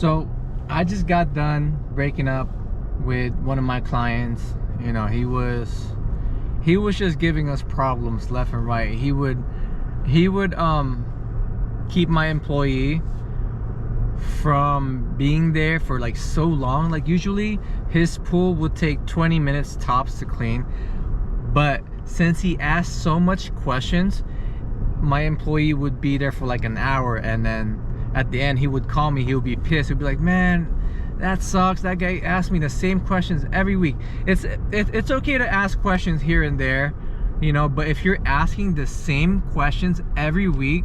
So I just got done breaking up with one of my clients. You know, he was just giving us problems left and right. He would keep my employee from being there for like so long. Like usually his pool would take 20 minutes tops to clean, but since he asked so much questions, my employee would be there for like an hour, and then at the end he would call me. He would be pissed. He'd be like, man, that sucks, that guy asked me the same questions every week. It's okay to ask questions here and there, you know, but if you're asking the same questions every week,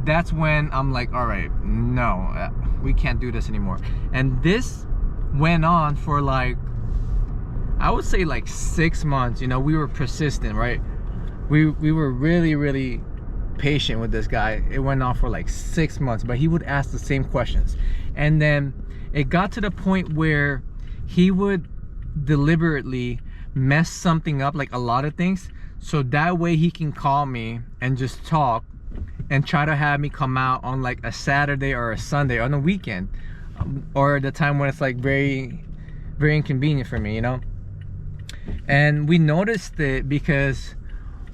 that's when I'm like, all right, no, we can't do this anymore. And this went on for like, I would say like 6 months. You know, we were persistent, right? We were really patient with this guy. It went on for like 6 months, but he would ask the same questions. And then it got to the point where he would deliberately mess something up, like a lot of things, so that way he can call me and just talk and try to have me come out on like a Saturday or a Sunday on the weekend, or the time when it's like very inconvenient for me, you know. And we noticed it because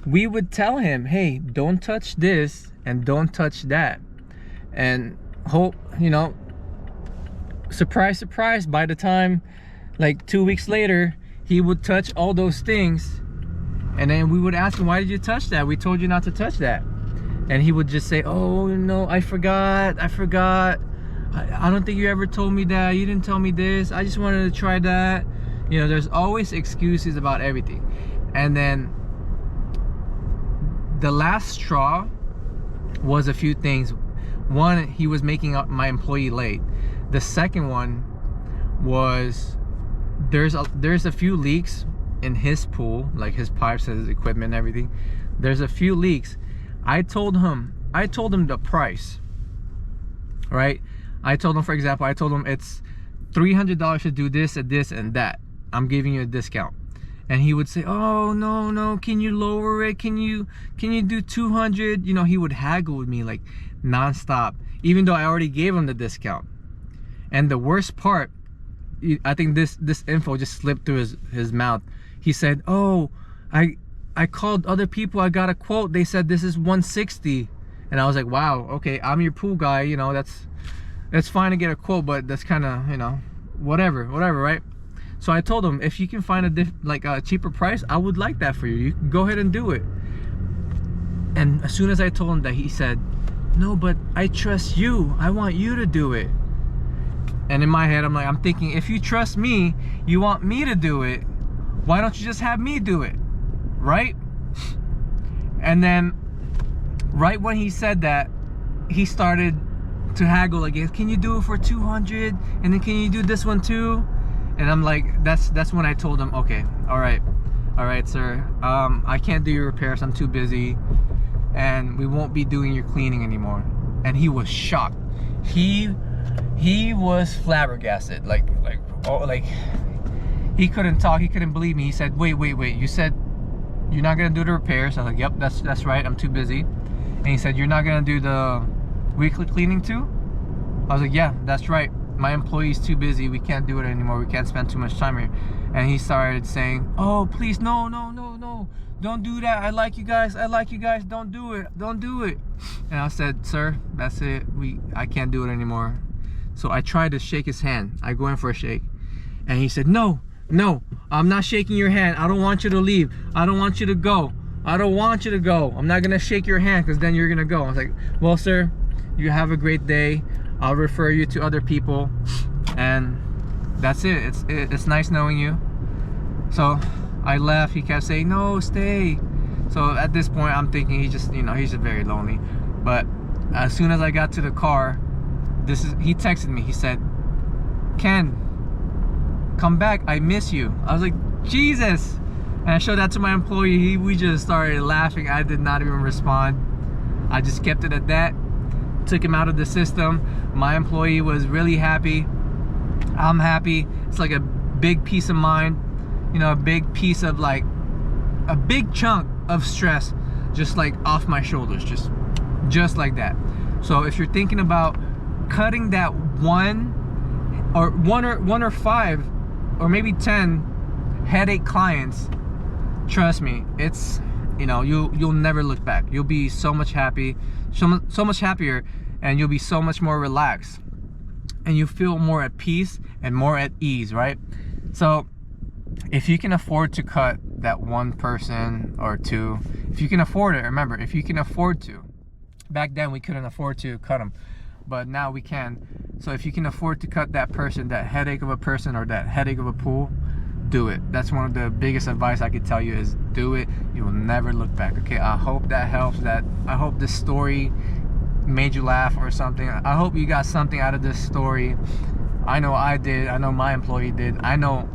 we would tell him, hey, don't touch this and don't touch that, and hope, you know, surprise surprise, by the time like 2 weeks later he would touch all those things. And then we would ask him, why did you touch that? We told you not to touch that. And he would just say, oh no, I forgot, I don't think you ever told me that, you didn't tell me this, I just wanted to try that. You know, there's always excuses about everything. And then the last straw was a few things. One, he was making my employee late. The second one was there's a few leaks in his pool, like his pipes and his equipment and everything. There's a few leaks. I told him the price, right? I told him, for example, I told him it's $300 to do this and this and that. I'm giving you a discount. And he would say, oh no, can you lower it? Can you do 200? You know, he would haggle with me like nonstop, even though I already gave him the discount. And the worst part, I think this info just slipped through his mouth. He said, oh, I called other people, I got a quote, they said this is $160. And I was like, wow, okay, I'm your pool guy, you know, that's fine to get a quote, but that's kind of, you know, whatever, right? So I told him, if you can find a cheaper price, I would like that for you. You can go ahead and do it. And as soon as I told him that, he said, no, but I trust you, I want you to do it. And in my head, I'm thinking, if you trust me, you want me to do it, why don't you just have me do it, right? And then right when he said that, he started to haggle again. Can you do it for 200? And then can you do this one too? And I'm like, that's when I told him, okay, all right, sir, I can't do your repairs, I'm too busy, and we won't be doing your cleaning anymore. And he was shocked. He was flabbergasted, like he couldn't talk, he couldn't believe me. He said, wait, you said you're not gonna do the repairs? I was like, yep, that's right, I'm too busy. And he said, you're not gonna do the weekly cleaning too? I was like, yeah, that's right, my employee's too busy, we can't do it anymore, we can't spend too much time here. And he started saying, oh please, no, don't do that, I like you guys, don't do it. And I said, sir, that's it, I can't do it anymore. So I tried to shake his hand. I go in for a shake, and he said, no, I'm not shaking your hand, I don't want you to leave, I don't want you to go, I'm not gonna shake your hand because then you're gonna go. I was like, well sir, you have a great day, I'll refer you to other people, and that's it. It's nice knowing you. So I left. He kept saying, no, stay. So at this point, I'm thinking he's just very lonely. But as soon as I got to the car, he texted me. He said, Ken, come back, I miss you. I was like, Jesus. And I showed that to my employee. We just started laughing. I did not even respond. I just kept it at that. Took him out of the system. My employee was really happy. I'm happy. It's like a big peace of mind, you know, a big piece of like a big chunk of stress just like off my shoulders, just like that. So if you're thinking about cutting that one or one or five or maybe 10 headache clients, trust me, it's, you know, you'll never look back. You'll be so much happy, so much happier, and you'll be so much more relaxed, and you feel more at peace and more at ease, right? So if you can afford to cut that one person or two, if you can afford it, remember, if you can afford to. Back then we couldn't afford to cut them, but now we can. So if you can afford to cut that person, that headache of a person or that headache of a pool, do it. That's one of the biggest advice I could tell you, is do it. You will never look back. Okay, I hope that helps. I hope this story made you laugh or something. I hope you got something out of this story. I know I did. I know my employee did. I know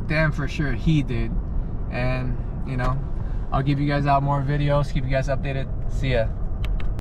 damn for sure he did. And you know, I'll give you guys out more videos, keep you guys updated. See ya.